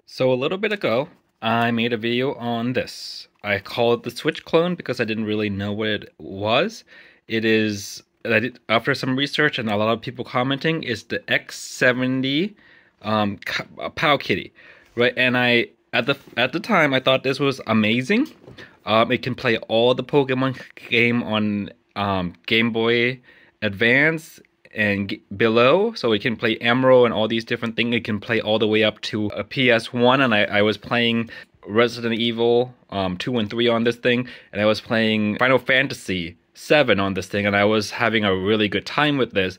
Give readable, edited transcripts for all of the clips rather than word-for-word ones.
So a little bit ago, I made a video on this. I called it the Switch clone because I didn't really know what it was. It is, after some research and a lot of people commenting, is the X70 powkitty, right? And I at the time I thought this was amazing. It can play all the Pokemon game on Game Boy Advance and below, so it can play Emerald and all these different things. It can play all the way up to a PS1, and I was playing Resident Evil 2 and 3 on this thing, and I was playing Final Fantasy 7 on this thing, and I was having a really good time with this.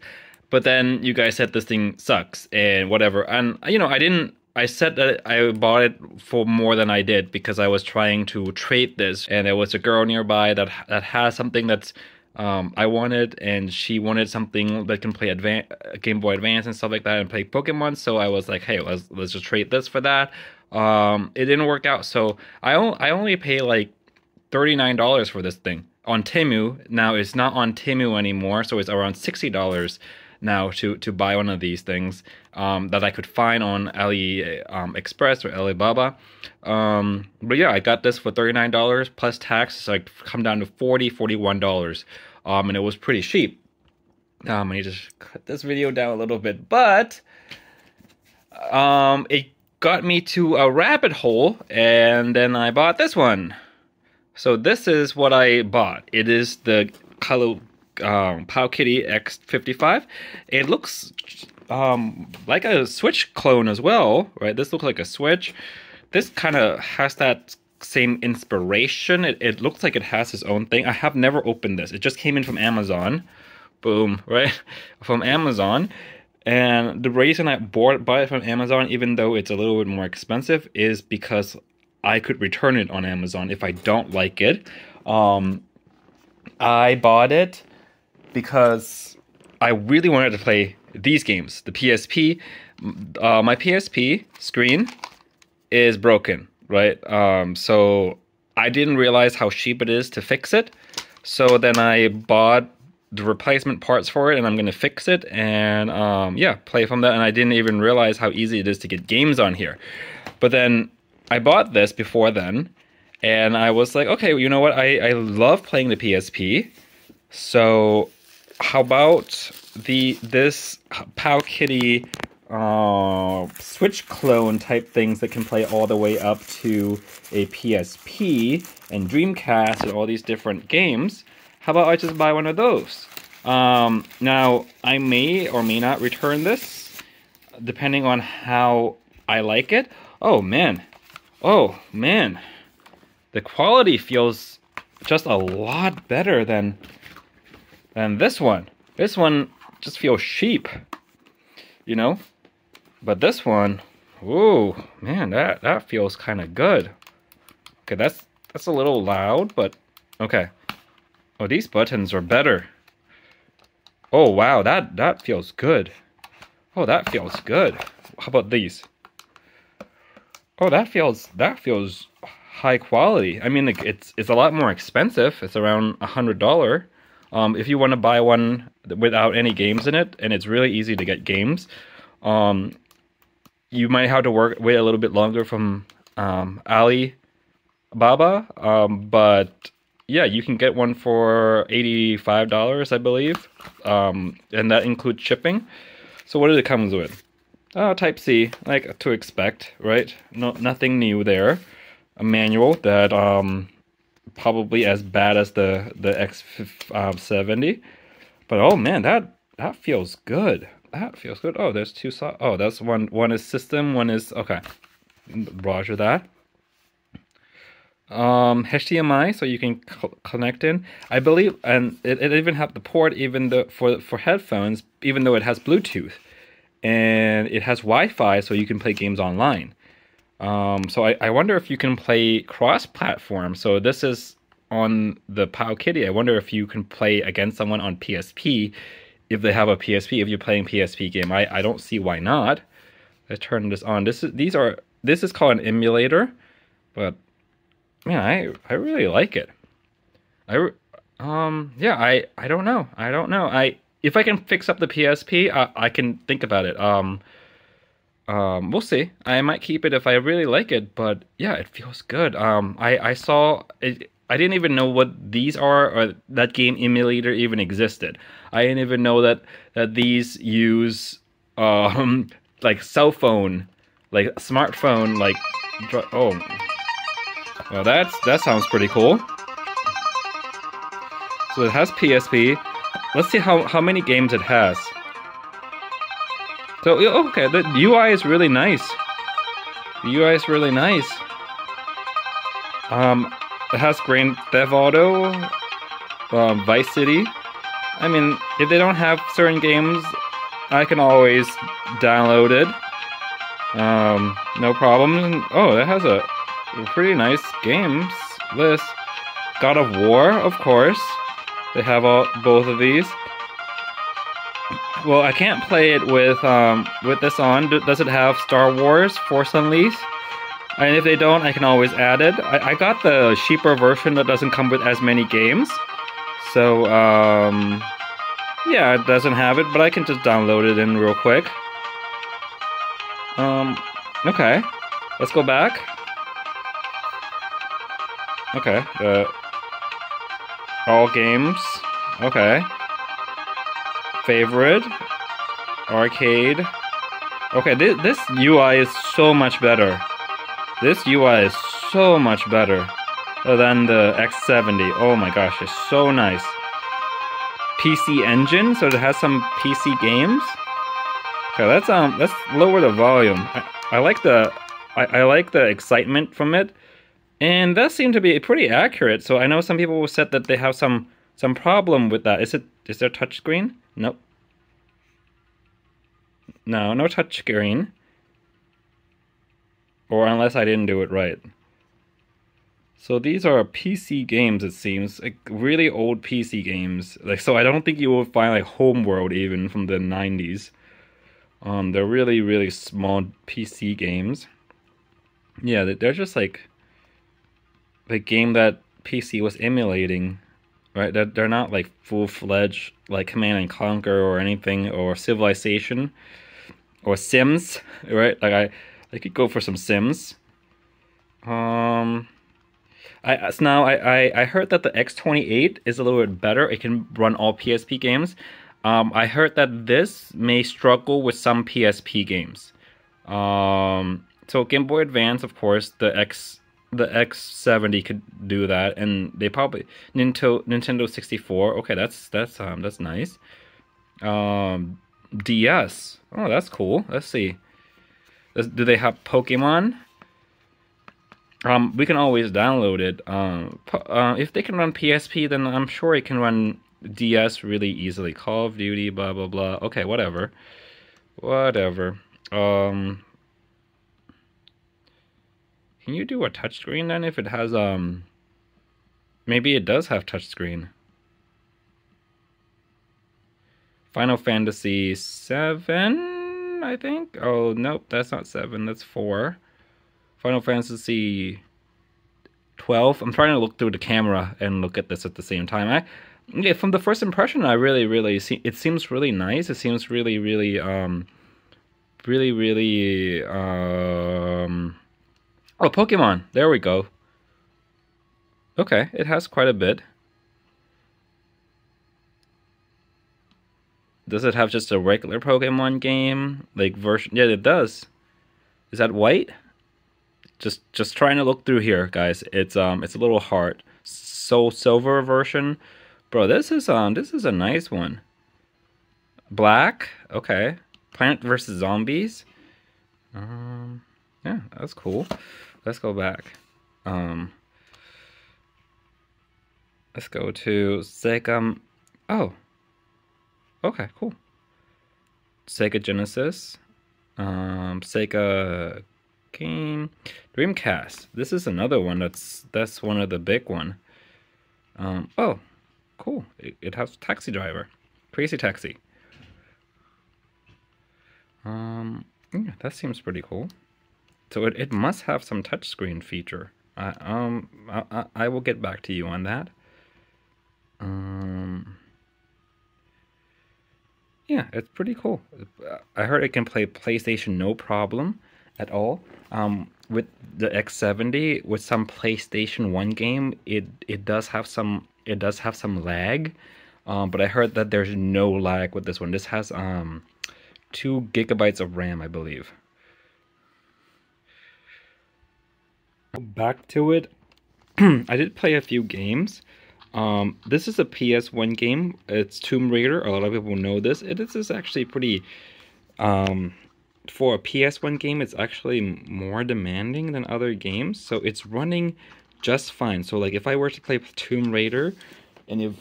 But then you guys said this thing sucks and whatever, and I said that I bought it for more than I did because I was trying to trade this, and there was a girl nearby that has something that's I wanted, and she wanted something that can play Game Boy Advance and stuff like that and play Pokemon. So I was like, hey, let's just trade this for that. It didn't work out, so I only pay like $39 for this thing on Temu. Now it's not on Temu anymore, so it's around $60 now to buy one of these things that I could find on AliExpress or Alibaba. But yeah, I got this for $39 plus tax, so I come down to $41. And it was pretty cheap. I need to cut this video down a little bit, but it got me to a rabbit hole, and then I bought this one. So this is what I bought. It is the color powkitty X55. It looks like a Switch clone as well, right? This looks like a Switch. This kind of has that same inspiration. It looks like it has its own thing. I have never opened this. It just came in from Amazon. Boom, right? From Amazon. And the reason I bought it from Amazon, even though it's a little bit more expensive, is because I could return it on Amazon if I don't like it. I bought it because I really wanted to play these games. The PSP, my PSP screen is broken, right? So I didn't realize how cheap it is to fix it. So then I bought the replacement parts for it, and I'm going to fix it and yeah, play from that. And I didn't even realize how easy it is to get games on here. But then I bought this before then, and I was like, okay, you know what? I love playing the PSP. So how about this powkitty Switch clone type things that can play all the way up to a PSP and Dreamcast and all these different games? How about I just buy one of those? Now, I may or may not return this, depending on how I like it. Oh man, the quality feels just a lot better than this one. This one just feels cheap, you know? But this one, ooh, man, that feels kind of good. Okay, that's a little loud, but okay. Oh, these buttons are better. Oh wow, that feels good. Oh, that feels good. How about these? Oh, that feels high quality. I mean, it's a lot more expensive. It's around $100. If you want to buy one without any games in it, and it's really easy to get games, you might have to wait a little bit longer from Alibaba, but yeah, you can get one for $85, I believe, and that includes shipping. So what does it comes with? Type C, like to expect, right? Nothing new there. A manual that probably as bad as the X70, but oh man, that feels good. That feels good. Oh, there's two. Oh, that's one is system, one is okay. Roger that. HDMI, so you can connect in, I believe, and it even have the port even though for headphones, even though it has Bluetooth, and it has Wi-Fi, so you can play games online. So I wonder if you can play cross-platform. So this is on the powkitty. I wonder if you can play against someone on PSP if they have a PSP. If you're playing PSP game, I don't see why not. Let's turn this on. This is called an emulator, but man, I really like it. Yeah, I don't know. If I can fix up the PSP, I can think about it. We'll see. I might keep it if I really like it, but yeah, it feels good. I saw it. I didn't even know what these are, or that game emulator even existed. I didn't even know that these use like cell phone, like smartphone, like oh, well that sounds pretty cool. So it has PSP. Let's see how many games it has. So okay, the UI is really nice. The UI is really nice. It has Grand Theft Auto, Vice City. I mean, if they don't have certain games, I can always download it. No problem. Oh, that has a pretty nice games list. God of War, of course. They have both of these. Well, I can't play it with this on. Does it have Star Wars Force Unleashed? And if they don't, I can always add it. I got the cheaper version that doesn't come with as many games. So, yeah, it doesn't have it, but I can just download it in real quick. Okay. Let's go back. Okay, all games. Okay. Favorite. Arcade. Okay, this UI is so much better. This UI is so much better than the X70. Oh my gosh, it's so nice. PC Engine, so it has some PC games. Okay, let's lower the volume. I like the excitement from it, and that seemed to be pretty accurate. So I know some people said that they have some problem with that. Is there touchscreen? Nope. No touchscreen. Or unless I didn't do it right. So these are PC games, it seems. Like really old PC games. Like, so I don't think you will find like Homeworld even from the 90s. They're really, really small PC games. Yeah, they're just like the game that PC was emulating. Right? They're not like full-fledged like Command and Conquer or anything, or Civilization or Sims, right? Like I could go for some Sims. I heard that the X58 is a little bit better. It can run all PSP games. I heard that this may struggle with some PSP games. So Game Boy Advance, of course, the X70 could do that, and they probably Nintendo 64. Okay, that's nice. DS. Oh, that's cool. Let's see. Do they have Pokemon? We can always download it. If they can run PSP, then I'm sure it can run DS really easily. Call of Duty, blah blah blah. Okay, whatever. Can you do a touchscreen then if it has maybe it does have touchscreen. Final Fantasy 7, I think. Oh nope, that's not 7, that's 4. Final Fantasy 12. I'm trying to look through the camera and look at this at the same time. Yeah, from the first impression, I really see it seems really nice. It seems really oh, Pokemon. There we go. Okay, it has quite a bit. Does it have just a regular Pokemon game like version? Yeah, it does. Is that white? Just trying to look through here, guys. It's a little hard. Soul Silver version, bro. This is a nice one. Black, okay. Plant vs Zombies. Yeah, that's cool. Let's go back. Let's go to Sega. Oh, okay, cool. Sega Genesis. Sega game. Dreamcast. This is another one that's one of the big one. Oh, cool. It has Taxi Driver. Crazy Taxi. Yeah, that seems pretty cool. So it must have some touchscreen feature. I will get back to you on that. Yeah, it's pretty cool. I heard it can play PlayStation no problem at all. With the X70, with some PlayStation 1 game, it does have some lag. But I heard that there's no lag with this one. This has 2 GB of RAM, I believe. Back to it. I did play a few games. This is a PS1 game. It's Tomb Raider. A lot of people know this. This is actually pretty for a PS1 game, it's actually more demanding than other games, so it's running just fine. So like if I were to play Tomb Raider and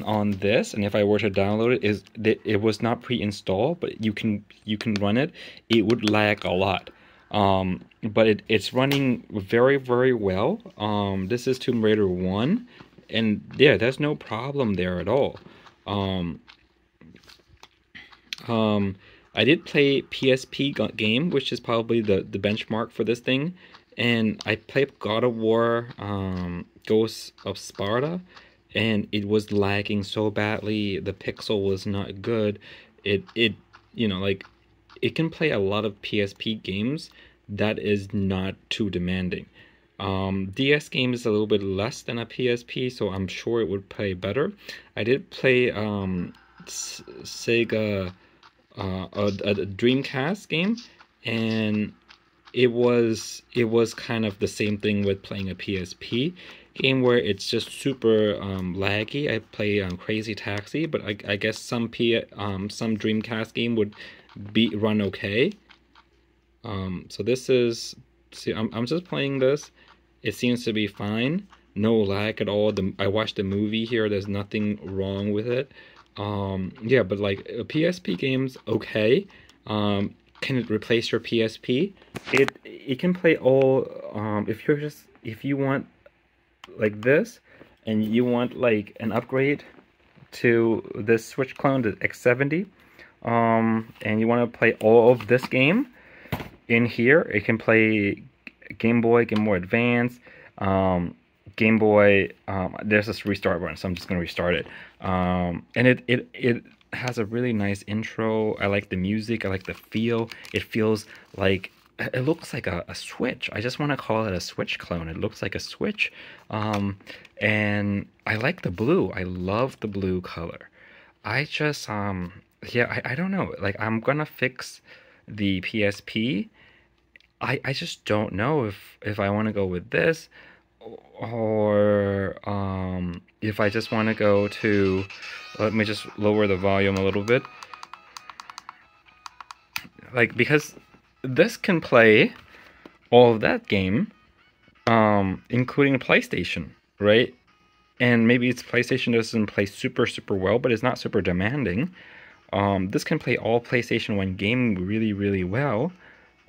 on this, and if I were to download it was not pre-installed, but you can run it, it would lag a lot. But it's running very, very well. This is Tomb Raider 1, and yeah, there's no problem there at all. Um, I did play PSP game, which is probably the benchmark for this thing, and I played God of War, Ghosts of Sparta, and it was lagging so badly. The pixel was not good. It you know, like, it can play a lot of PSP games that is not too demanding. DS game is a little bit less than a PSP, so I'm sure it would play better. I did play Sega a Dreamcast game, and it was kind of the same thing with playing a PSP game where it's just super laggy. I play Crazy Taxi, but I guess some Dreamcast game would run okay. So this is, see, I'm just playing this. It seems to be fine. No lag at all. I watched the movie here. There's nothing wrong with it. Yeah, but like PSP games, okay. Can it replace your PSP? It can play all. If you want like this, and you want like an upgrade to this Switch clone, the X70, and you want to play all of this game in here, it can play Game Boy Advance, Game Boy. There's this restart button, so I'm just gonna restart it. And it has a really nice intro. I like the music. I like the feel. It feels like, it looks like a Switch. I just want to call it a Switch clone. It looks like a Switch. And I like the blue. I love the blue color. I just yeah, I don't know. Like, I'm gonna fix the PSP. I just don't know if I want to go with this, or if I just want to go to, let me just lower the volume a little bit. Like, because this can play all of that game, including PlayStation, right? And maybe it's PlayStation doesn't play super, super well, but it's not super demanding. This can play all PlayStation 1 game really, really well.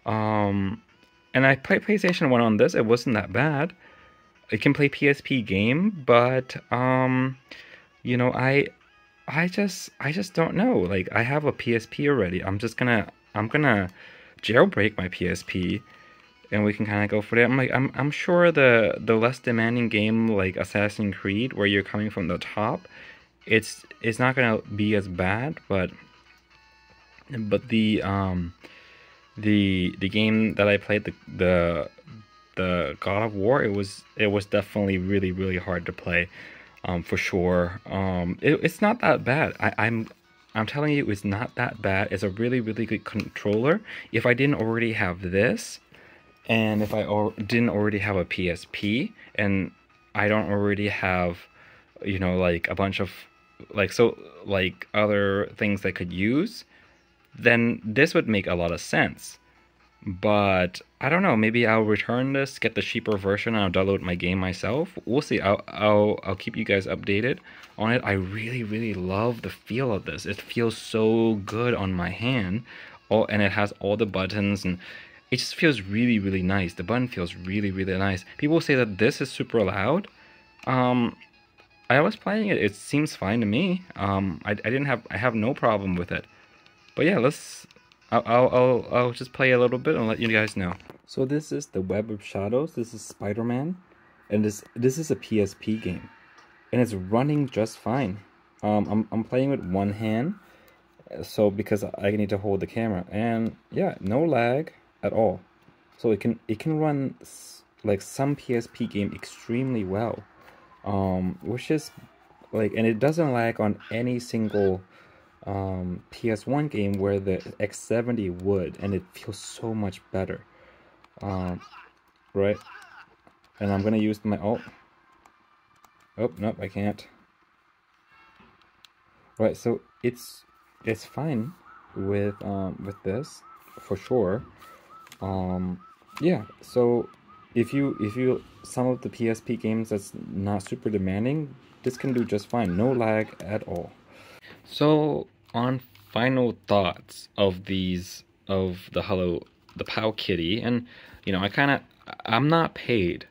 And I played PlayStation 1 on this. It wasn't that bad. It can play PSP game, but you know, I just don't know. Like, I have a PSP already. I'm gonna jailbreak my PSP, and we can kind of go for that. I'm sure the less demanding game like Assassin's Creed, where you're coming from the top, it's not gonna be as bad, but the game that I played, the God of War, it was definitely really, really hard to play, for sure. It's not that bad. I'm telling you, it's not that bad. It's a really, really good controller. If I didn't already have this, and if I didn't already have a PSP, and I don't already have, you know, like a bunch of like other things that I could use, then this would make a lot of sense. But I don't know, maybe I'll return this, get the cheaper version, and I'll download my game myself. We'll see. I'll keep you guys updated on it. I really, really love the feel of this. It feels so good on my hand. And it has all the buttons, and it just feels really, really nice. The button feels really, really nice. People say that this is super loud. I was playing it. It seems fine to me. I have no problem with it. But yeah, I'll just play a little bit and let you guys know. So this is the Web of Shadows. This is Spider-Man, and this is a PSP game, and it's running just fine. I'm playing with one hand, so because I need to hold the camera, and yeah, no lag at all. So it can run like some PSP game extremely well, which is like, and it doesn't lag on any single PS1 game where the X70 would, and it feels so much better. Right? And I'm gonna use my oh nope, I can't. Right, so it's fine with this for sure. Yeah, so if you some of the PSP games that's not super demanding, this can do just fine. No lag at all. So on final thoughts of these of the powkitty, and I'm not paid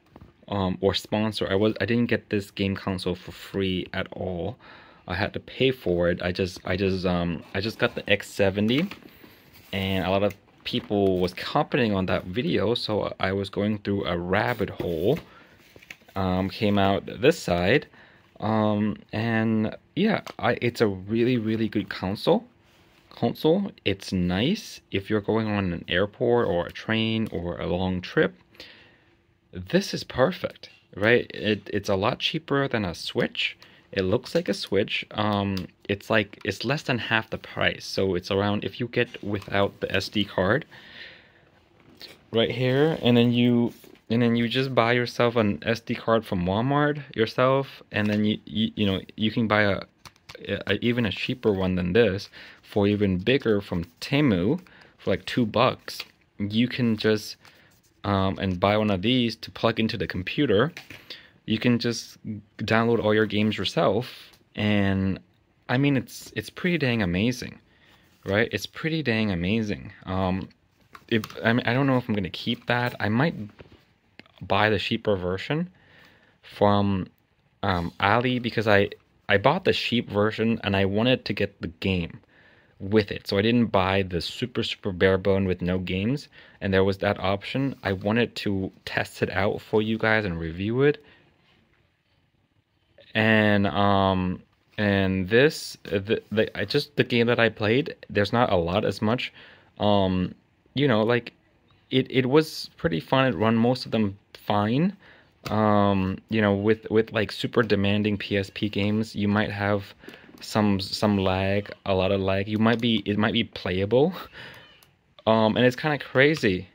or sponsor. I didn't get this game console for free at all. I had to pay for it. I just got the X70, and a lot of people was commenting on that video, so I was going through a rabbit hole. Came out this side, and yeah, it's a really good console. It's nice if you're going on an airport or a train or a long trip. This is perfect, right? It's a lot cheaper than a Switch. It looks like a Switch. It's less than half the price. So it's around, if you get without the SD card right here, and then you just buy yourself an SD card from Walmart yourself, and then you can buy even a cheaper one than this for even bigger from Temu for like $2. You can just and buy one of these to plug into the computer. You can just download all your games yourself, and I mean it's pretty dang amazing, right? It's pretty dang amazing. I don't know if I'm gonna keep that. I might buy the cheaper version from Ali, because I bought the cheap version and I wanted to get the game with it. So I didn't buy the super bare bone with no games, and there was that option. I wanted to test it out for you guys and review it. And this the game that I played, there's not a lot as much. Like it was pretty fun. It run most of them fine. With like super demanding PSP games, you might have some lag, a lot of lag. It might be playable. And it's kind of crazy.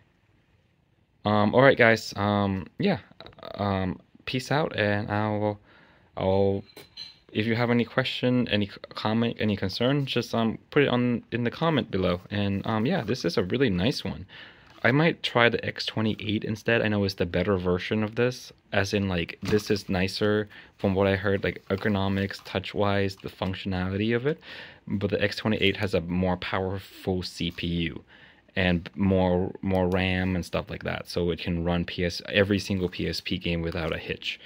All right, guys. Yeah. Peace out, and I'll if you have any question, any comment, any concern, just put it in the comment below. And yeah, this is a really nice one. I might try the X28 instead. I know it's the better version of this, as in like this is nicer from what I heard, like ergonomics, touch-wise, the functionality of it. But the X28 has a more powerful CPU and more RAM and stuff like that, so it can run every single PSP game without a hitch.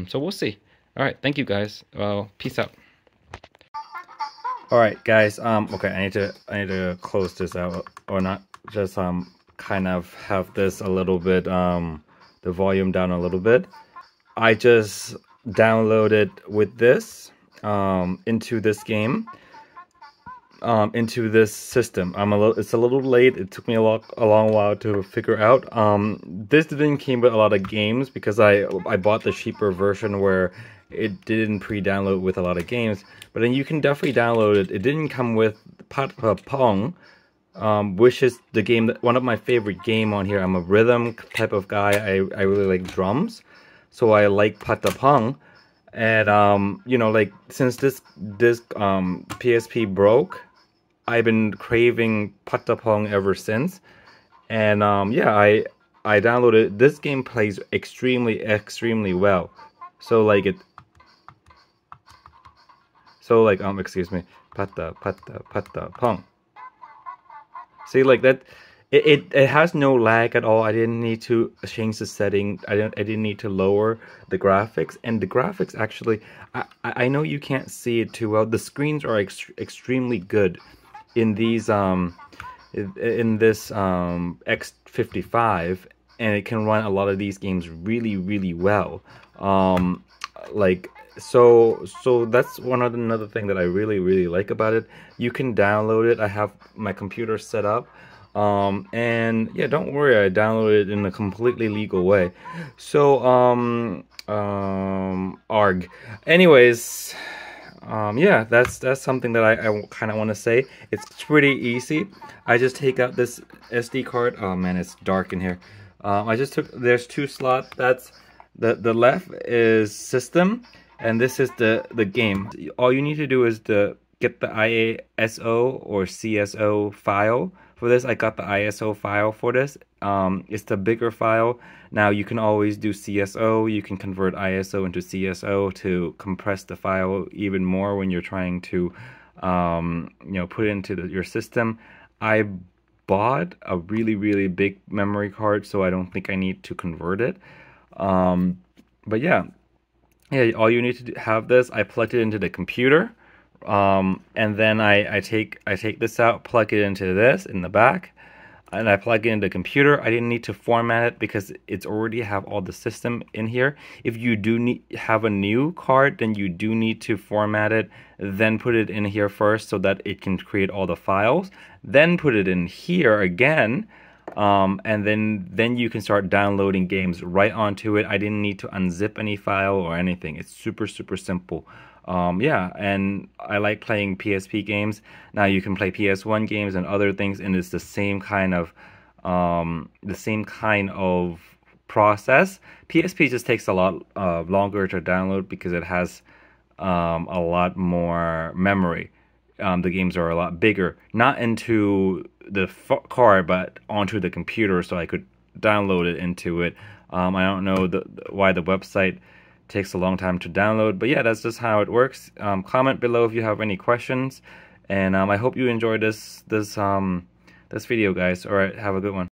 So we'll see. All right, thank you guys. Well, peace out. All right, guys. Okay, I need to close this out, or not. Just kind of have this a little bit the volume down a little bit. I just downloaded with this into this game, into this system. It's a little late. It took me a long while to figure out. This didn't come with a lot of games because I bought the cheaper version where it didn't pre-download with a lot of games. But then you can definitely download it. It didn't come with Pong, which is the game one of my favorite game on here. I'm a rhythm type of guy. I really like drums, so I like Patapong. And like since this PSP broke, I've been craving Patapong ever since. And yeah, I downloaded this game. Plays extremely well. So like excuse me, Patapong. See, like that, it has no lag at all. I didn't need to change the setting. I didn't need to lower the graphics, and the graphics actually, I know you can't see it too well. The screens are extremely good in these in this X55, and it can run a lot of these games really well. Like so that's another thing that I really like about it. You can download it. I have my computer set up, and yeah, don't worry, I downloaded it in a completely legal way. So arg. Anyways, yeah, that's something that I kind of want to say. It's pretty easy. I just take out this SD card. Oh man, it's dark in here. I just took, there's two slots. That's the left is system, and this is the game. All you need to do is get the ISO or CSO file for this. I got the ISO file for this. It's the bigger file. Now you can always do CSO. You can convert ISO into CSO to compress the file even more when you're trying to, you know, put it into your system. I bought a really big memory card, so I don't think I need to convert it. But yeah, all you need to have this. I plugged it into the computer, and then I take this out, plug it into this in the back, and I plug it into the computer. I didn't need to format it because it's already have all the system in here. If you do have a new card, then you do need to format it, then put it in here first so that it can create all the files, then put it in here again, and then you can start downloading games right onto it. I didn't need to unzip any file or anything. It's super simple. Yeah, and I like playing PSP games. Now you can play PS1 games and other things, and it's the same kind of process. PSP just takes a lot longer to download because it has a lot more memory. The games are a lot bigger, not into the card, but onto the computer, so I could download it into it. I don't know why the website takes a long time to download, but yeah, that's just how it works. Comment below if you have any questions, and I hope you enjoyed this video, guys. All right, have a good one.